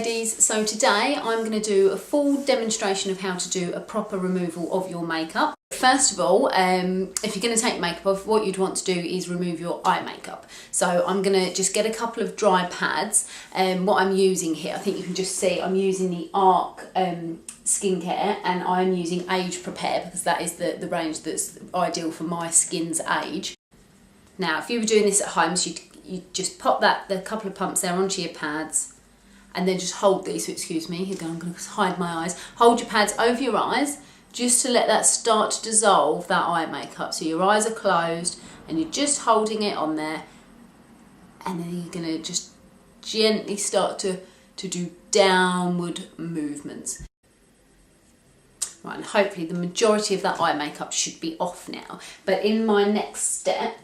ladies, so today I'm going to do a full demonstration of how to do a proper removal of your makeup. First of all, if you're going to take makeup off, what you'd want to do is remove your eye makeup. So I'm going to just get a couple of dry pads. What I'm using here, I think you can just see I'm using the ARC skincare, and I'm using Age Prepare because that is the range that's ideal for my skin's age. Now if you were doing this at home, so you just pop the couple of pumps there onto your pads, and then just hold these, so excuse me, here we go, I'm going to hide my eyes. Hold your pads over your eyes just to let that start to dissolve that eye makeup. So your eyes are closed and you're just holding it on there, and then you're going to just gently start to do downward movements. Right, and hopefully the majority of that eye makeup should be off now. But in my next step,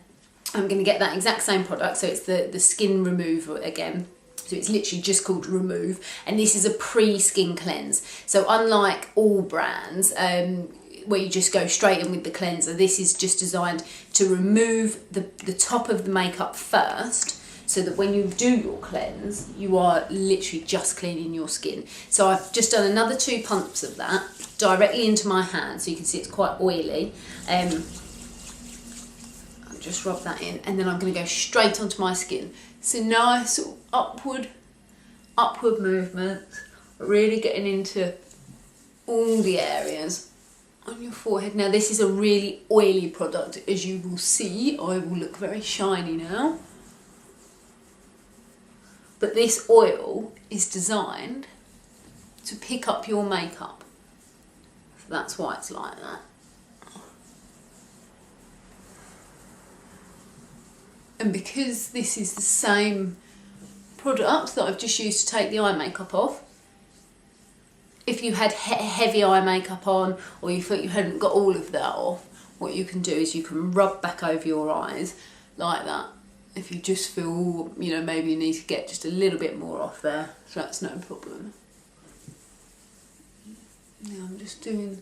I'm going to get that exact same product, so it's the skin remover again. So it's literally just called Remove, and this is a pre-skin cleanse. So unlike all brands where you just go straight in with the cleanser, this is just designed to remove the top of the makeup first, so that when you do your cleanse, you are literally just cleaning your skin. So I've just done another 2 pumps of that directly into my hand, so you can see it's quite oily. I'll just rub that in, and then I'm going to go straight onto my skin. So nice sort of upward movements, really getting into all the areas on your forehead. Now this is a really oily product, as you will see. I will look very shiny now. But this oil is designed to pick up your makeup. So that's why it's like that. And because this is the same product that I've just used to take the eye makeup off, if you had heavy eye makeup on, or you thought you hadn't got all of that off, what you can do is you can rub back over your eyes like that. If you just feel, you know, maybe you need to get just a little bit more off there, so that's no problem. Now I'm just doing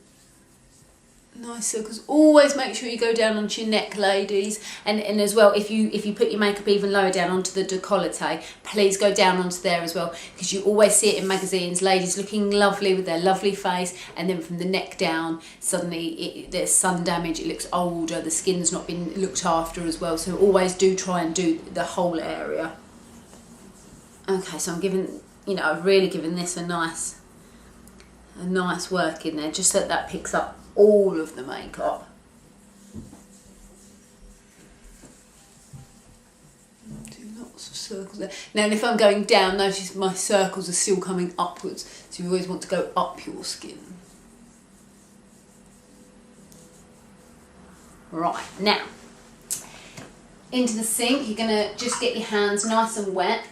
nice circles. Always make sure you go down onto your neck, ladies, and as well, if you put your makeup even lower down onto the décolleté, please go down onto there as well, because you always see it in magazines, ladies looking lovely with their lovely face, and then from the neck down suddenly there's sun damage, it looks older, the skin's not been looked after as well. So always do try and do the whole area. Okay, so I'm giving, you know, I've really given this a nice work in there, just so that picks up all of the makeup. Do lots of circles there. Now if I'm going down, notice my circles are still coming upwards, so you always want to go up your skin. Right, now into the sink, you're going to just get your hands nice and wet,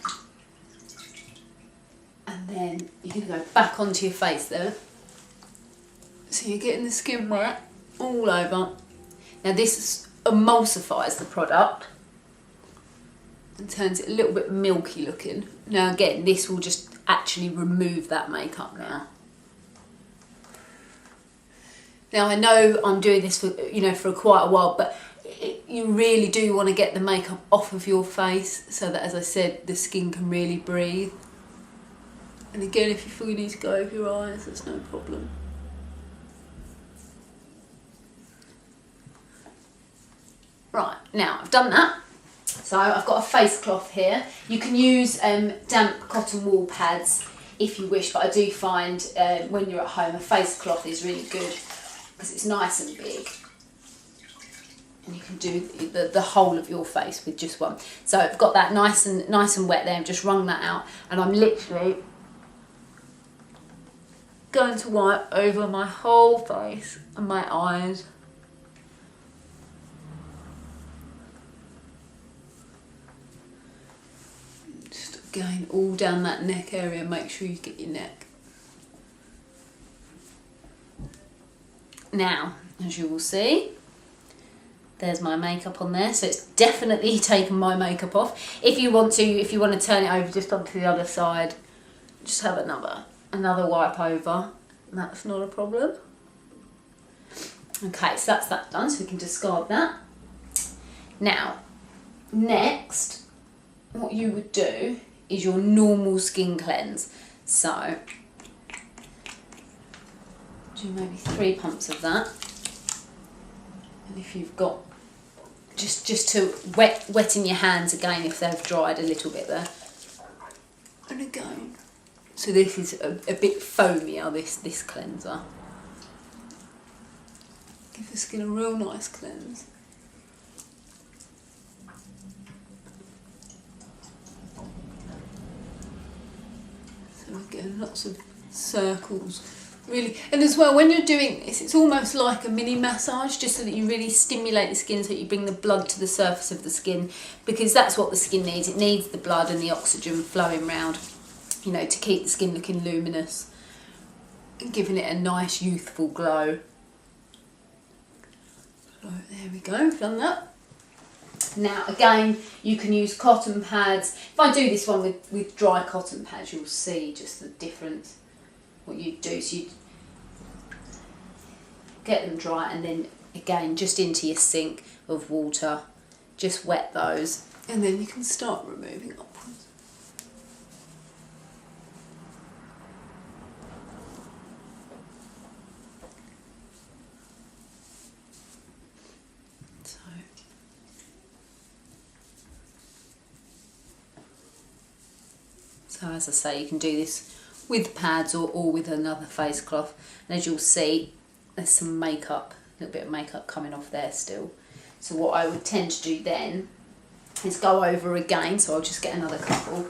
and then you're going to go back onto your face there. So you're getting the skin wet all over. Now this emulsifies the product and turns it a little bit milky looking. Now again, this will just actually remove that makeup now. Now I know I'm doing this for quite a while, but you really do want to get the makeup off of your face, so that, as I said, the skin can really breathe. And again, if you feel you need to go over your eyes, that's no problem. Right, now I've done that, so I've got a face cloth here. You can use damp cotton wool pads if you wish, but I do find when you're at home a face cloth is really good because it's nice and big, and you can do the whole of your face with just one. So I've got that nice and wet there, and just wrung that out, and I'm literally going to wipe over my whole face and my eyes. Going all down that neck area, make sure you get your neck. Now, as you will see, there's my makeup on there, so it's definitely taken my makeup off. If you want to turn it over just onto the other side, just have another wipe over, that's not a problem. Okay, so that's that done, so we can discard that. Now, next, what you would do is your normal skin cleanse. So do maybe 3 pumps of that, and if you've got just to wet in your hands again if they've dried a little bit there. And again, so this is a bit foamier, this cleanser. Give the skin a real nice cleanse. So again, lots of circles, really. And as well, when you're doing this, it's almost like a mini massage, just so that you really stimulate the skin, so that you bring the blood to the surface of the skin, because that's what the skin needs. It needs the blood and the oxygen flowing round, you know, to keep the skin looking luminous and giving it a nice youthful glow. So there we go, we've done that. Now again, you can use cotton pads. If I do this one with dry cotton pads, you'll see just the difference. What you do, so you get them dry, and then again just into your sink of water, just wet those, and then you can start removing upwards. So as I say, you can do this with pads or with another face cloth, and as you'll see, there's some makeup, a little bit of makeup coming off there still. So what I would tend to do then is go over again, so I'll just get another couple.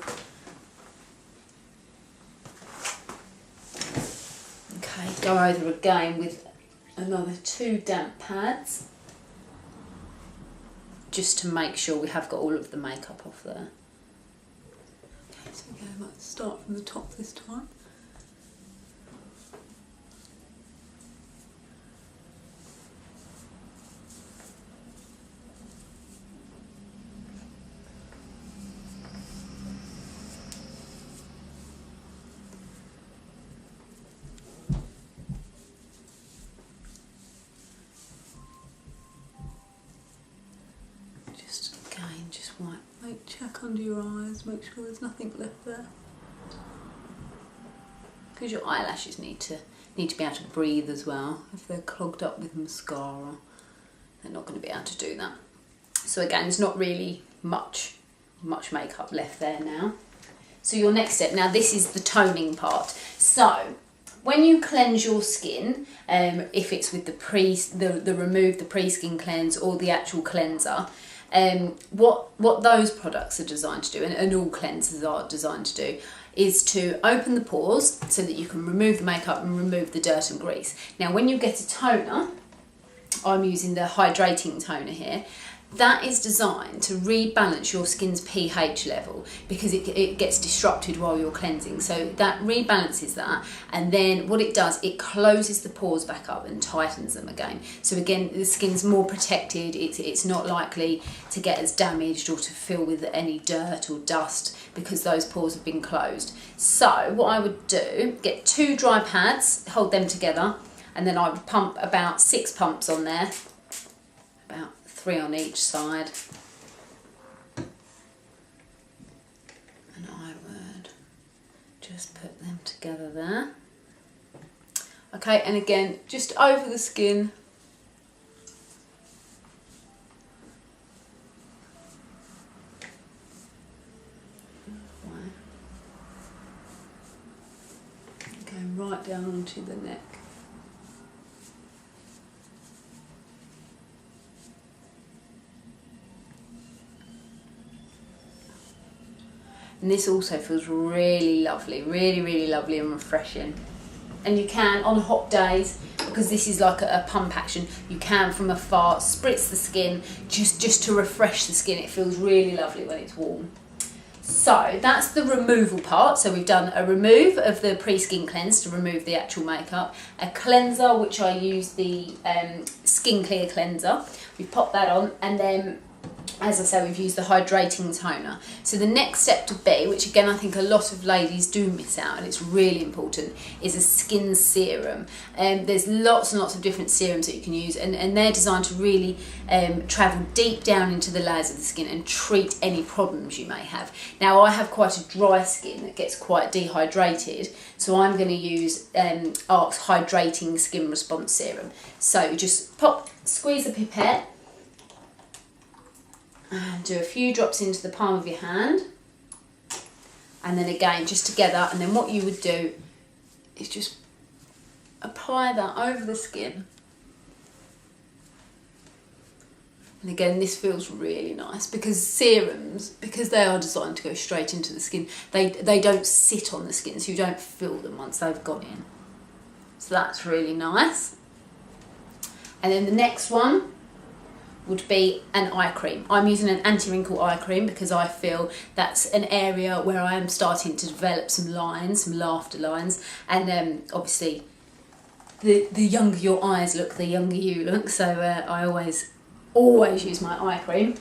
Okay, go over again with another 2 damp pads, just to make sure we have got all of the makeup off there. So again, I might start from the top this time. Just wipe, check under your eyes, make sure there's nothing left there. Because your eyelashes need to be able to breathe as well. If they're clogged up with mascara, they're not going to be able to do that. So again, there's not really much makeup left there now. So your next step, now this is the toning part. So when you cleanse your skin, if it's with the remove the pre-skin cleanse or the actual cleanser, what those products are designed to do, and all cleansers are designed to do, is to open the pores so that you can remove the makeup and remove the dirt and grease. Now when you get a toner, I'm using the hydrating toner here, that is designed to rebalance your skin's pH level, because it gets disrupted while you're cleansing. So that rebalances that, and then what it does, it closes the pores back up and tightens them again. So again, the skin's more protected, it's not likely to get as damaged or to fill with any dirt or dust, because those pores have been closed. So what I would do, get 2 dry pads, hold them together, and then I would pump about 6 pumps on there, about 3 on each side, and I would just put them together there. Okay, and again, just over the skin. Going right down onto the neck. And this also feels really lovely, really lovely and refreshing. And you can, on hot days, because this is like a pump action, you can from afar spritz the skin just to refresh the skin. It feels really lovely when it's warm. So that's the removal part. So we've done a remove of the pre-skin cleanse to remove the actual makeup, a cleanser, which I use the Skin Clear cleanser. We pop that on, and then as I say, we've used the hydrating toner. So the next step to be, which again I think a lot of ladies do miss out, and it's really important, is a skin serum. There's lots and lots of different serums that you can use, and they're designed to really travel deep down into the layers of the skin and treat any problems you may have. Now I have quite a dry skin that gets quite dehydrated, so I'm going to use ARC's Hydrating Skin Response Serum. So you just squeeze the pipette, and do a few drops into the palm of your hand, and then again just together, and then what you would do is just apply that over the skin. And again, this feels really nice, because serums, because they are designed to go straight into the skin, they don't sit on the skin, so you don't feel them once they've gone in. So that's really nice. And then the next one would be an eye cream. I'm using an anti-wrinkle eye cream because I feel that's an area where I am starting to develop some lines, some laughter lines, and obviously the younger your eyes look, the younger you look, so I always use my eye cream.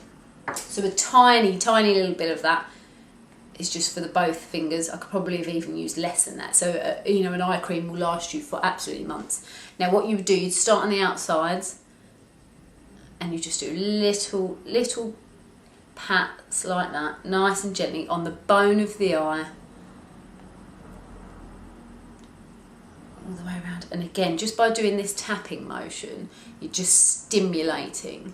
So a tiny little bit of that is just for the both fingers. I could probably have even used less than that. So you know, an eye cream will last you for absolutely months. Now what you would do, you'd start on the outsides, and you just do little pats like that, nice and gently on the bone of the eye, all the way around. And again, just by doing this tapping motion, you're just stimulating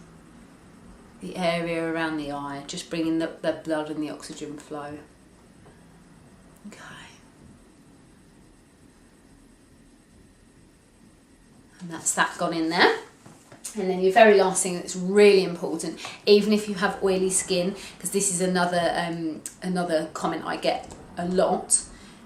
the area around the eye, just bringing the blood and the oxygen flow. Okay. And that's that gone in there. And then your very last thing that's really important, even if you have oily skin, because this is another comment I get a lot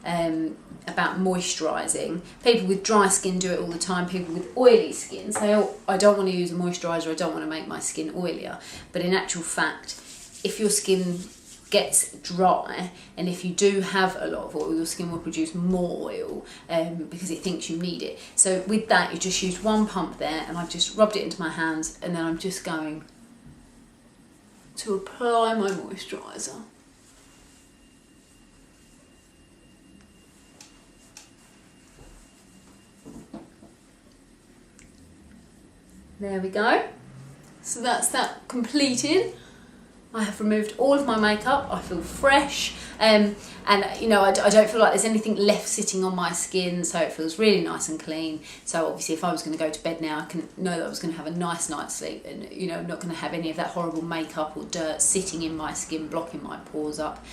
about moisturising. People with dry skin do it all the time. People with oily skin say, oh, I don't want to use a moisturiser, I don't want to make my skin oilier. But in actual fact, if your skin gets dry, and if you do have a lot of oil, your skin will produce more oil because it thinks you need it. So with that, you just use one pump there, and I've just rubbed it into my hands, and then I'm just going to apply my moisturiser. There we go. So that's that completed. I have removed all of my makeup. I feel fresh, and you know, I don't feel like there's anything left sitting on my skin, so it feels really nice and clean. So obviously if I was going to go to bed now, I can know that I was going to have a nice night's sleep, and you know, I'm not going to have any of that horrible makeup or dirt sitting in my skin, blocking my pores up.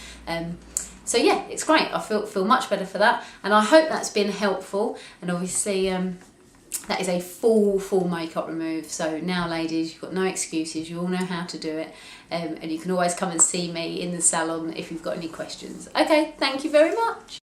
So yeah, it's great. I feel much better for that, and I hope that's been helpful. And obviously that is a full makeup remove. So now, ladies, you've got no excuses. You all know how to do it, and you can always come and see me in the salon if you've got any questions. Okay, thank you very much.